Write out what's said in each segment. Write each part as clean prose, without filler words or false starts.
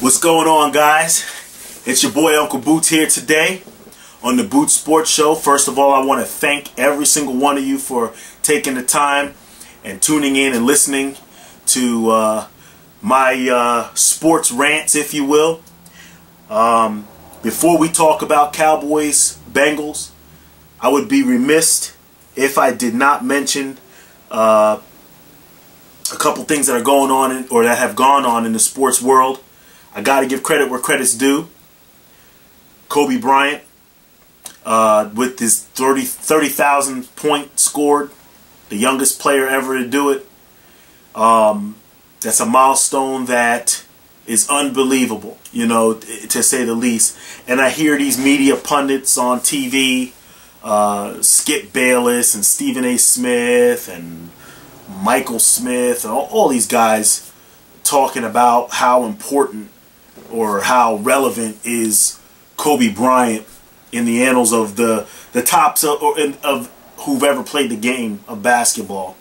What's going on, guys? It's your boy Uncle Bootz here today on the Bootz Sports Show. First of all, I want to thank every single one of you for taking the time and tuning in and listening to my sports rants, if you will. Before we talk about Cowboys, Bengals, I would be remiss if I did not mention a couple things that are going on or that have gone on in the sports world. I got to give credit where credit's due. Kobe Bryant, with his 30,000 point scored, the youngest player ever to do it. That's a milestone that is unbelievable, you know, to say the least. And I hear these media pundits on TV, Skip Bayless and Stephen A. Smith and Michael Smith, and all these guys talking about how important or how relevant is Kobe Bryant in the annals of the tops of who've ever played the game of basketball.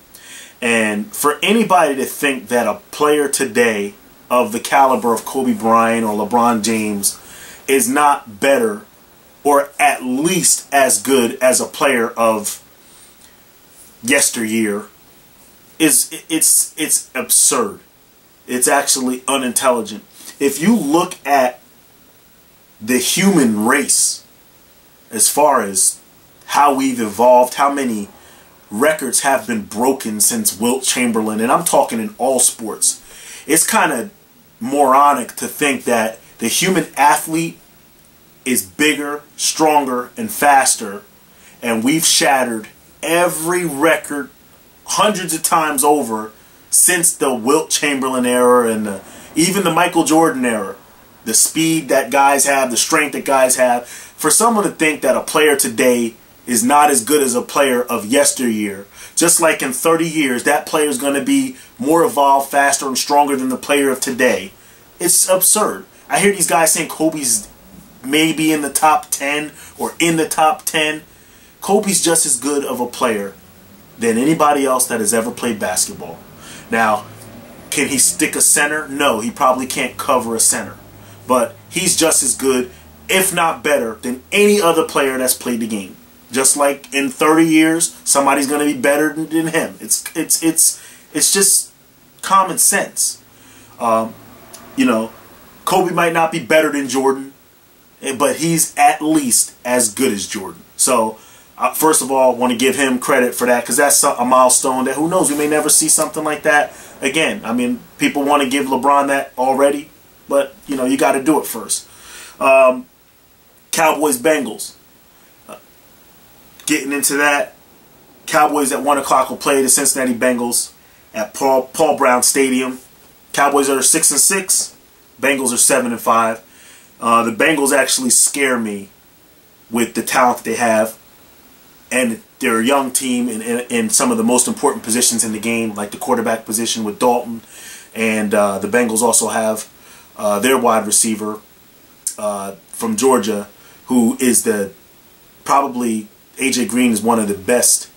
And for anybody to think that a player today of the caliber of Kobe Bryant or LeBron James is not better or at least as good as a player of yesteryear it's absurd. It's actually unintelligent. If you look at the human race as far as how we've evolved, how many records have been broken since Wilt Chamberlain, and I'm talking in all sports, it's kind of moronic to think that the human athlete is bigger, stronger, and faster, and we've shattered every record hundreds of times over since the Wilt Chamberlain era and even the Michael Jordan era. The speed that guys have, the strength that guys have. For someone to think that a player today is not as good as a player of yesteryear, just like in 30 years that player is going to be more evolved, faster, and stronger than the player of today, it's absurd. I hear these guys saying Kobe's maybe in the top 10 or in the top 10. Kobe's just as good of a player than anybody else that has ever played basketball. Now, can he stick a center? No, he probably can't cover a center. But he's just as good, if not better, than any other player that's played the game. Just like in 30 years, somebody's going to be better than him. It's just common sense. You know, Kobe might not be better than Jordan, but he's at least as good as Jordan. So, first of all, I want to give him credit for that, because that's a milestone that, who knows, we may never see something like that again. I mean, people want to give LeBron that already, but, you know, you got to do it first. Cowboys, Bengals. Getting into that, Cowboys at 1 o'clock will play the Cincinnati Bengals at Paul Brown Stadium. Cowboys are 6-6. Bengals are 7-5. The Bengals actually scare me with the talent they have. And they're a young team in some of the most important positions in the game, like the quarterback position with Dalton. And the Bengals also have their wide receiver from Georgia, who is probably A.J. Green is one of the best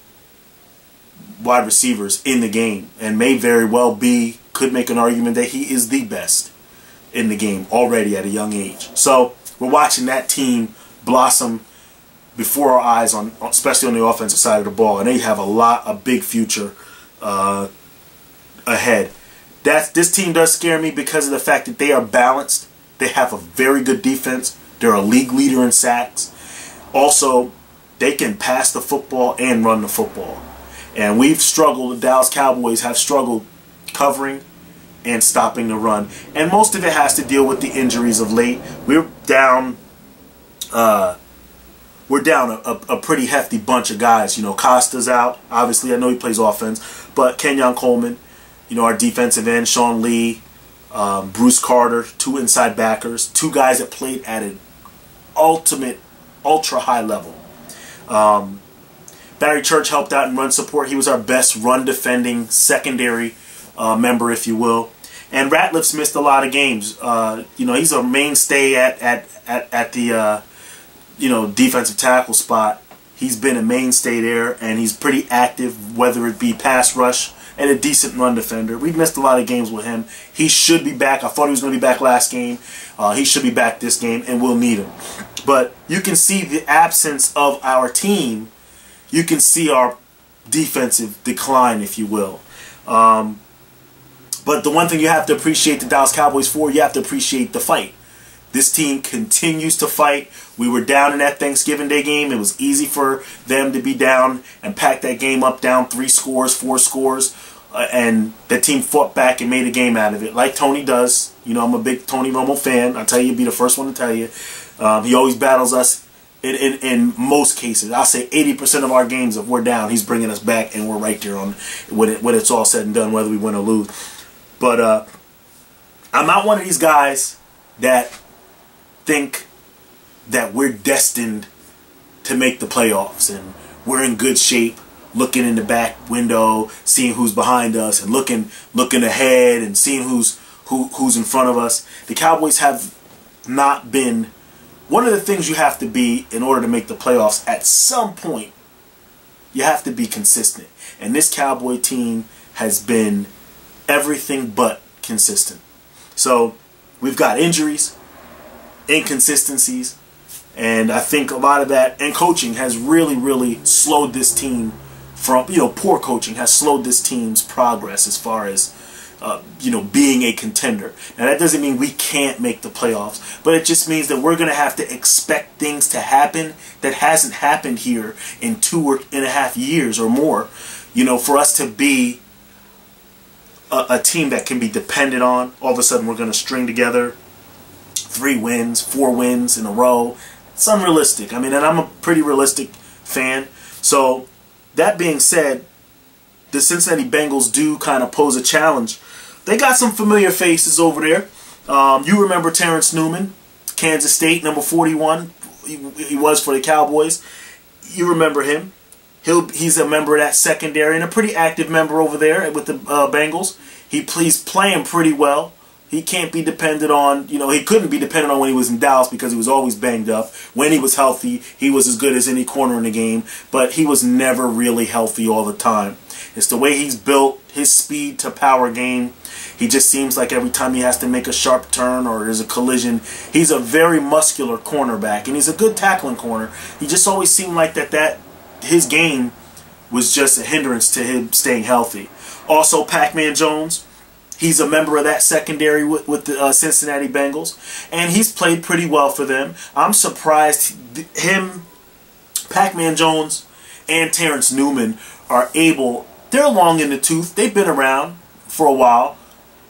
wide receivers in the game, and may very well be, could make an argument that he is the best in the game already at a young age. So we're watching that team blossom before our eyes, especially on the offensive side of the ball, and they have a big future ahead. This team does scare me because of the fact that they are balanced. They have a very good defense. They're a league leader in sacks. Also, they can pass the football and run the football. And we've struggled, the Dallas Cowboys have struggled covering and stopping the run. And most of it has to deal with the injuries of late. We're down a pretty hefty bunch of guys. You know, Costa's out. Obviously, I know he plays offense. But Kenyon Coleman, you know, our defensive end, Sean Lee, Bruce Carter, 2 inside backers, 2 guys that played at an ultra high level. Barry Church helped out in run support. He was our best run defending secondary member, if you will. And Ratliff's missed a lot of games. You know, he's a mainstay at the you know, defensive tackle spot. He's been a mainstay there, and he's pretty active, whether it be pass rush and a decent run defender. We've missed a lot of games with him. He should be back. I thought he was going to be back last game. He should be back this game, and we'll need him. But you can see the absence of our team. You can see our defensive decline, if you will. But the one thing you have to appreciate the Dallas Cowboys for, you have to appreciate the fight. This team continues to fight. We were down in that Thanksgiving Day game. It was easy for them to be down and pack that game up, down 3 scores, 4 scores. And the team fought back and made a game out of it, like Tony does. You know, I'm a big Tony Romo fan. I'll tell you, be the first one to tell you. He always battles us in most cases. I'll say 80% of our games, if we're down, he's bringing us back, and we're right there on when it's all said and done, whether we win or lose. But I'm not one of these guys that think that we're destined to make the playoffs and we're in good shape, looking in the back window, seeing who's behind us, and looking ahead and seeing who's in front of us. The Cowboys have not been. One of the things you have to be in order to make the playoffs, at some point, you have to be consistent. And this Cowboy team has been everything but consistent. So we've got injuries, inconsistencies, and I think a lot of that, and coaching has really slowed this team from, poor coaching has slowed this team's progress as far as being a contender. Now that doesn't mean we can't make the playoffs, but it just means that we're going to have to expect things to happen that hasn't happened here in 2.5 years or more, for us to be a team that can be depended on. All of a sudden we're going to string together 3 wins, 4 wins in a row. It's unrealistic. I mean, and I'm a pretty realistic fan. So that being said, the Cincinnati Bengals do kind of pose a challenge. They got some familiar faces over there. You remember Terrence Newman, Kansas State, number 41. He was for the Cowboys. You remember him. He's a member of that secondary and a pretty active member over there with the Bengals. He's playing pretty well. He can't be depended on, he couldn't be dependent on when he was in Dallas because he was always banged up. When he was healthy, he was as good as any corner in the game, but he was never really healthy all the time. It's the way he's built, his speed to power game. He just seems like every time he has to make a sharp turn or there's a collision, he's a very muscular cornerback, and he's a good tackling corner. He just always seemed like his game was just a hindrance to him staying healthy. Also, Pac-Man Jones. He's a member of that secondary with the Cincinnati Bengals, and he's played pretty well for them. I'm surprised him, Pac-Man Jones, and Terrence Newman are able. They're long in the tooth. They've been around for a while.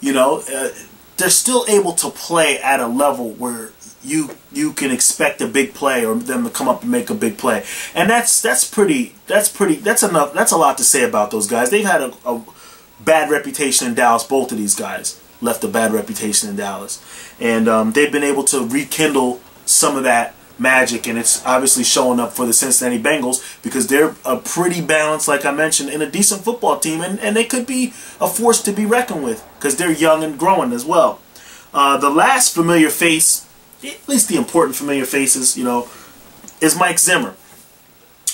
They're still able to play at a level where you can expect a big play or them to come up and make a big play, and that's enough. That's a lot to say about those guys. They've had a bad reputation in Dallas. Both of these guys left a bad reputation in Dallas, and they've been able to rekindle some of that magic, and it's obviously showing up for the Cincinnati Bengals because they're a pretty balanced, like I mentioned, and a decent football team, and they could be a force to be reckoned with because they're young and growing as well. The last familiar face, at least the important familiar faces, is Mike Zimmer,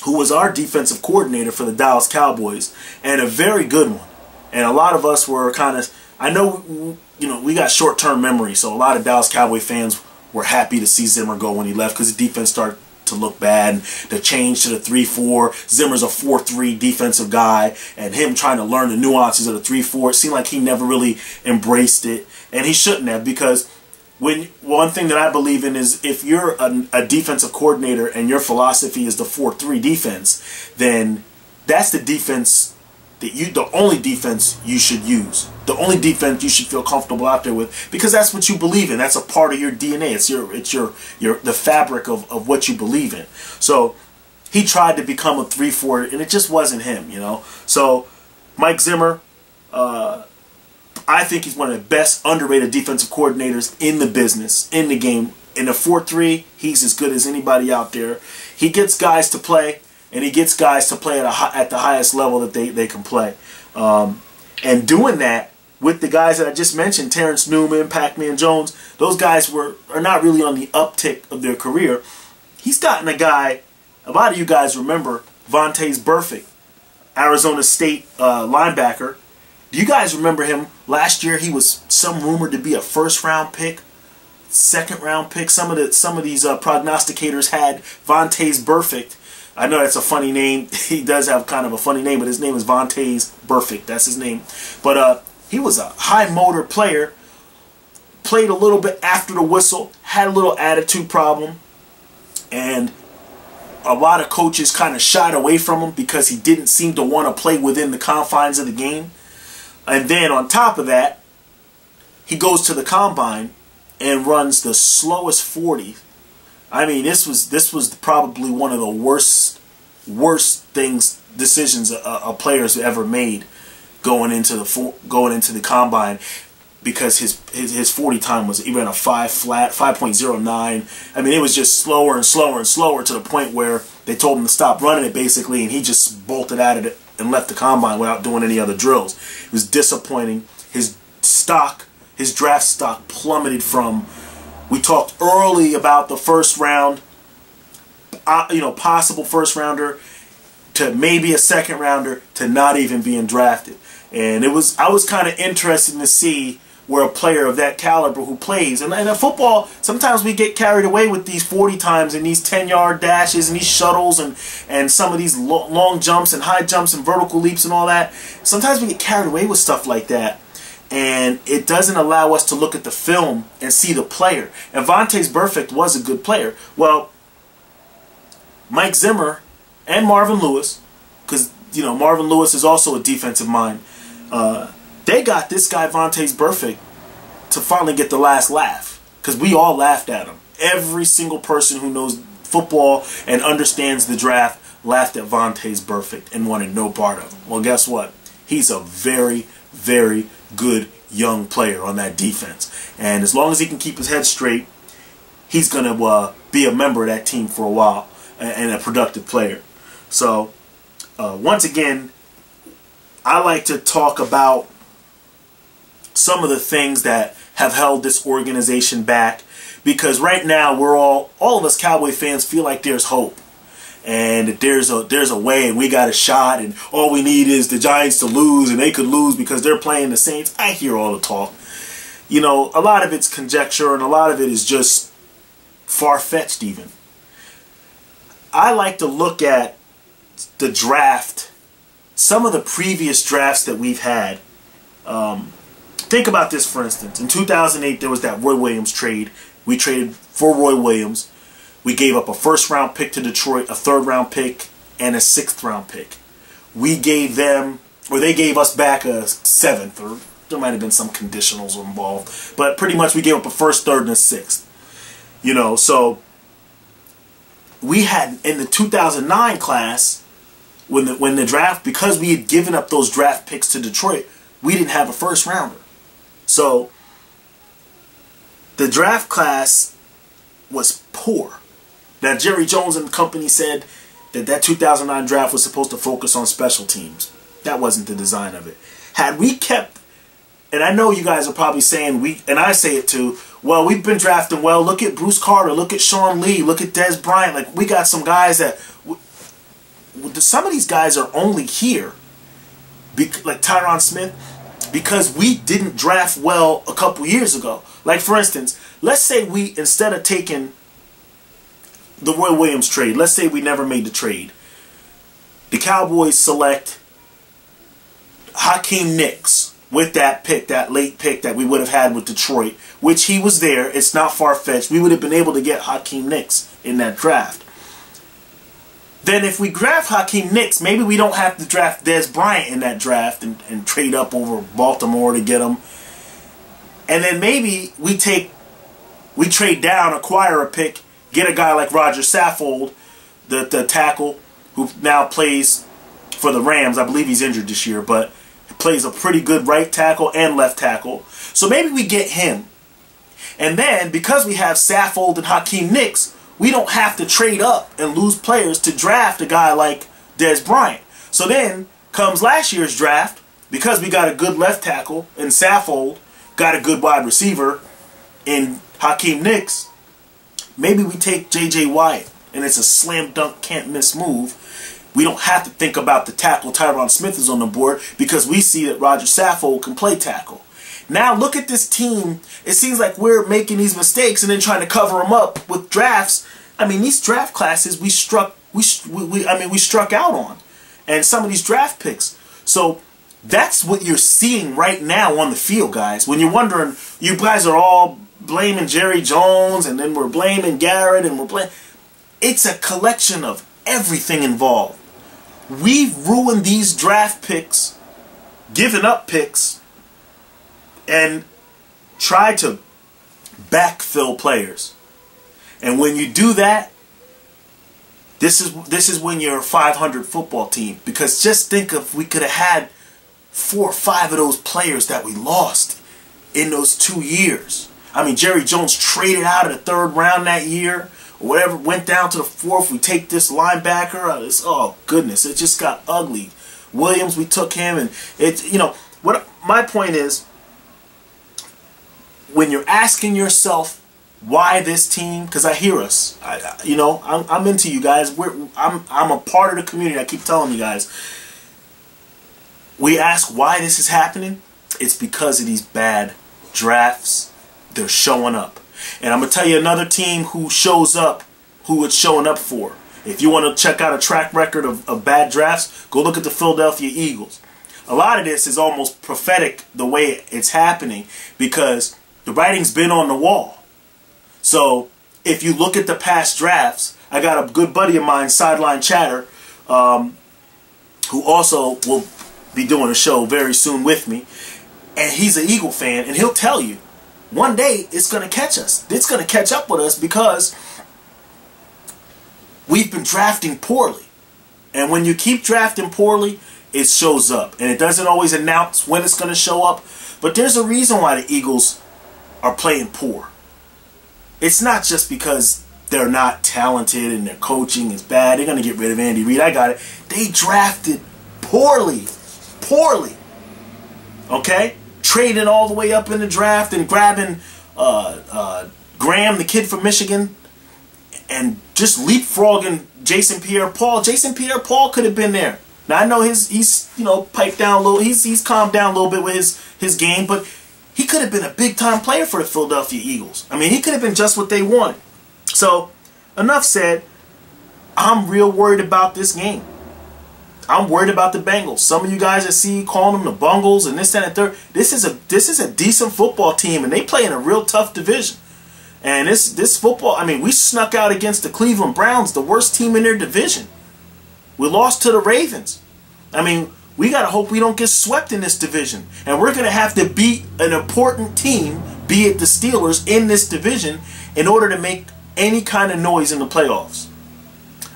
who was our defensive coordinator for the Dallas Cowboys, and a very good one. And a lot of us were kind of, I know, we got short-term memory, so a lot of Dallas Cowboy fans were happy to see Zimmer go when he left because the defense started to look bad. And the change to the 3-4, Zimmer's a 4-3 defensive guy, and him trying to learn the nuances of the 3-4, it seemed like he never really embraced it, and he shouldn't have, because one thing that I believe in is if you're a defensive coordinator and your philosophy is the 4-3 defense, then that's the defense the only defense you should use, the only defense you should feel comfortable out there with, because that's what you believe in. That's a part of your DNA. It's the fabric of what you believe in. So he tried to become a 3-4, and it just wasn't him, So Mike Zimmer, I think he's one of the best underrated defensive coordinators in the business, in the game. In a 4-3, he's as good as anybody out there. He gets guys to play. And he gets guys to play at the highest level that they can play. And doing that with the guys that I just mentioned, Terrence Newman, Pac-Man Jones, those guys are not really on the uptick of their career. He's gotten a guy, a lot of you guys remember, Vontaze Burfict, Arizona State linebacker. Do you guys remember him? Last year he was some rumored to be a first-round pick, second-round pick. Some of these prognosticators had Vontaze Burfict. I know that's a funny name. He does have kind of a funny name, but his name is Vontaze Burfict. That's his name. But he was a high-motor player. Played a little bit after the whistle. Had a little attitude problem. And a lot of coaches kind of shied away from him because he didn't seem to want to play within the confines of the game. And then on top of that, he goes to the combine and runs the slowest 40. I mean, this was probably one of the worst decisions a player's ever made going into the combine, because his 40 time was, he ran a 5.09. I mean, it was just slower and slower and slower to the point where they told him to stop running it basically, and he just bolted out of it and left the combine without doing any other drills. It was disappointing. His draft stock plummeted from, we talked early about the first round, possible first rounder, to maybe a second rounder, to not even being drafted. And I was kind of interested to see where a player of that caliber who plays. And in football, sometimes we get carried away with these 40 times and these 10-yard dashes and these shuttles and some of these long jumps and high jumps and vertical leaps and all that. Sometimes we get carried away with stuff like that, and it doesn't allow us to look at the film and see the player. And Vontaze Burfict was a good player. Well, Mike Zimmer and Marvin Lewis, because Marvin Lewis is also a defensive mind, they got this guy Vontaze Burfict to finally get the last laugh, because we all laughed at him. Every single person who knows football and understands the draft laughed at Vontaze Burfict and wanted no part of him. Well, guess what? He's a very, very good young player on that defense, and as long as he can keep his head straight, he's going to be a member of that team for a while and a productive player. So once again, I like to talk about some of the things that have held this organization back, because right now we're all of us Cowboy fans feel like there's hope and that there's a way and we got a shot, and all we need is the Giants to lose, and they could lose because they're playing the Saints. I hear all the talk. A lot of it's conjecture and a lot of it is just far-fetched even. I like to look at the draft, some of the previous drafts that we've had. Think about this, for instance. In 2008, there was that Roy Williams trade. We traded for Roy Williams. We gave up a first-round pick to Detroit, a third-round pick, and a sixth-round pick. We gave them, or they gave us back a seventh, or there might have been some conditionals involved. But pretty much we gave up a first, third, and a sixth. So we had, in the 2009 class, when the draft, because we had given up those draft picks to Detroit, we didn't have a first-rounder. So the draft class was poor. Now, Jerry Jones and company said that 2009 draft was supposed to focus on special teams. That wasn't the design of it. Had we kept, and I know you guys are probably saying, and I say it too, well, we've been drafting well. Look at Bruce Carter. Look at Sean Lee. Look at Des Bryant. Like, we got some guys that, some of these guys are only here, like Tyron Smith, because we didn't draft well a couple years ago. Like, for instance, let's say we, instead of taking the Roy Williams trade, let's say we never made the trade. The Cowboys select Hakeem Nicks with that pick, that late pick that we would have had with Detroit, which he was there. It's not far-fetched. We would have been able to get Hakeem Nicks in that draft. Then if we draft Hakeem Nicks, maybe we don't have to draft Des Bryant in that draft and trade up over Baltimore to get him. And then maybe we trade down, acquire a pick, get a guy like Roger Saffold, the tackle, who now plays for the Rams. I believe he's injured this year, but he plays a pretty good right tackle and left tackle. So maybe we get him. And then, because we have Saffold and Hakeem Nicks, we don't have to trade up and lose players to draft a guy like Des Bryant. So then comes last year's draft, because we got a good left tackle in Saffold, got a good wide receiver in Hakeem Nicks, maybe we take J.J. Watt, and it's a slam dunk, can't miss move. We don't have to think about the tackle Tyron Smith is on the board because we see that Roger Saffold can play tackle. Now look at this team. It seems like we're making these mistakes and then trying to cover them up with drafts. I mean, these draft classes we struck out on, and some of these draft picks. So that's what you're seeing right now on the field, guys. When you're wondering, you guys are all blaming Jerry Jones, and then we're blaming Garrett, and we're blaming. It's a collection of everything involved. We've ruined these draft picks, given up picks, and tried to backfill players. And when you do that, this is when you're a 500 football team. Because just think if we could have had 4 or 5 of those players that we lost in those 2 years. I mean, Jerry Jones traded out of the 3rd round that year, or whatever, went down to the 4th. We take this linebacker. Oh goodness, it just got ugly. Williams, we took him, and it's, you know, what my point is, when you're asking yourself why this team, because I hear us, I'm into you guys. I'm a part of the community. I keep telling you guys. We ask why this is happening. It's because of these bad drafts. They're showing up. And I'm going to tell you another team who shows up, who it's showing up for. If you want to check out a track record of bad drafts, go look at the Philadelphia Eagles. A lot of this is almost prophetic the way it's happening because the writing's been on the wall. So if you look at the past drafts, I got a good buddy of mine, Sideline Chatter, who also will be doing a show very soon with me. And he's an Eagle fan, and he'll tell you, one day it's going to catch us. It's going to catch up with us because we've been drafting poorly. And when you keep drafting poorly, it shows up. And it doesn't always announce when it's going to show up. But there's a reason why the Eagles are playing poor. It's not just because they're not talented and their coaching is bad. They're going to get rid of Andy Reid. I got it. They drafted poorly. Poorly. Okay? Trading all the way up in the draft and grabbing Graham, the kid from Michigan, and just leapfrogging Jason Pierre-Paul. Jason Pierre-Paul could have been there. Now I know he's piped down a little. He's calmed down a little bit with his game, but he could have been a big time player for the Philadelphia Eagles. I mean, he could have been just what they wanted. So enough said. I'm real worried about this game. I'm worried about the Bengals. Some of you guys that see calling them the Bungles and this, that, and third. This is a decent football team, and they play in a real tough division. And this football, I mean, we snuck out against the Cleveland Browns, the worst team in their division. We lost to the Ravens. I mean, we got to hope we don't get swept in this division. And we're going to have to beat an important team, be it the Steelers, in this division in order to make any kind of noise in the playoffs.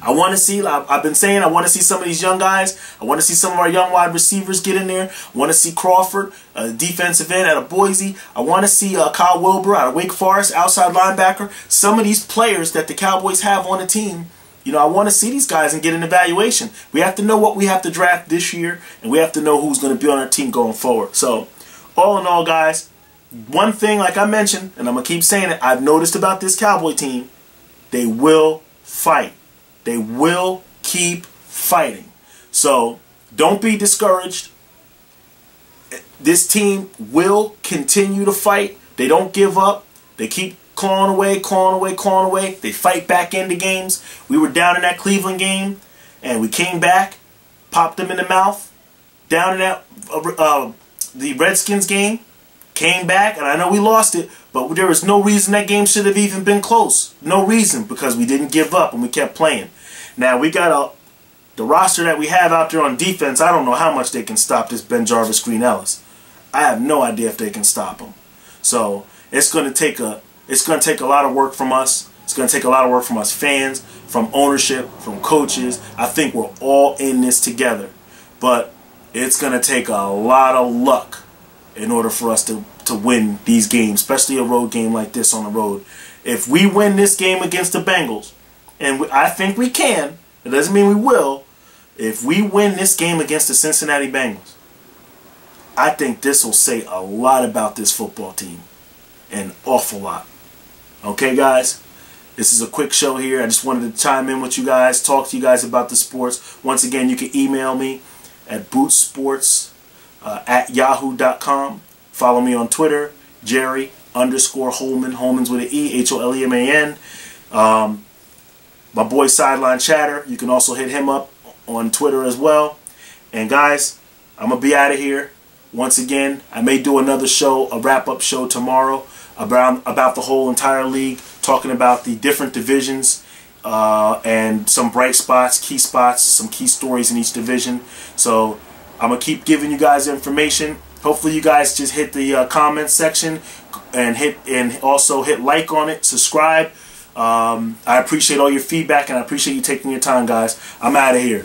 I want to see, I've been saying, I want to see some of these young guys. I want to see some of our young wide receivers get in there. I want to see Crawford, defensive end out of Boise. I want to see Kyle Wilbur out of Wake Forest, outside linebacker. Some of these players that the Cowboys have on the team, I want to see these guys and get an evaluation. We have to know what we have to draft this year, and we have to know who's going to be on our team going forward. So, all in all, guys, one thing, like I mentioned, and I'm going to keep saying it, I've noticed about this Cowboy team, they will fight. They will keep fighting. So don't be discouraged. This team will continue to fight. They don't give up. They keep clawing away, clawing away, clawing away. They fight back into games. We were down in that Cleveland game, and we came back, popped them in the mouth. Down in that the Redskins game, came back, and I know we lost it, but there was no reason that game should have even been close. No reason, because we didn't give up and we kept playing. Now, we got the roster that we have out there on defense, I don't know how much they can stop this Ben Jarvis Green Ellis. I have no idea if they can stop him. So, it's going to take a lot of work from us. It's going to take a lot of work from us fans, from ownership, from coaches. I think we're all in this together. But it's going to take a lot of luck in order for us to win these games, especially a road game like this on the road. If we win this game against the Bengals, and I think we can, it doesn't mean we will, if we win this game against the Cincinnati Bengals, I think this will say a lot about this football team. An awful lot. Okay, guys? This is a quick show here. I just wanted to chime in with you guys, talk to you guys about the sports. Once again, you can email me at bootsports@yahoo.com. Follow me on Twitter, Jerry_Holman, Holman's with an E, Holeman. My boy Sideline Chatter, you can also hit him up on Twitter as well. And guys, I'm going to be out of here. Once again, I may do another show, a wrap-up show tomorrow about the whole entire league, talking about the different divisions and some bright spots, key spots, some key stories in each division. So I'm going to keep giving you guys information. Hopefully you guys just hit the comments section and also hit like on it, subscribe. I appreciate all your feedback, and I appreciate you taking your time, guys. I'm out of here.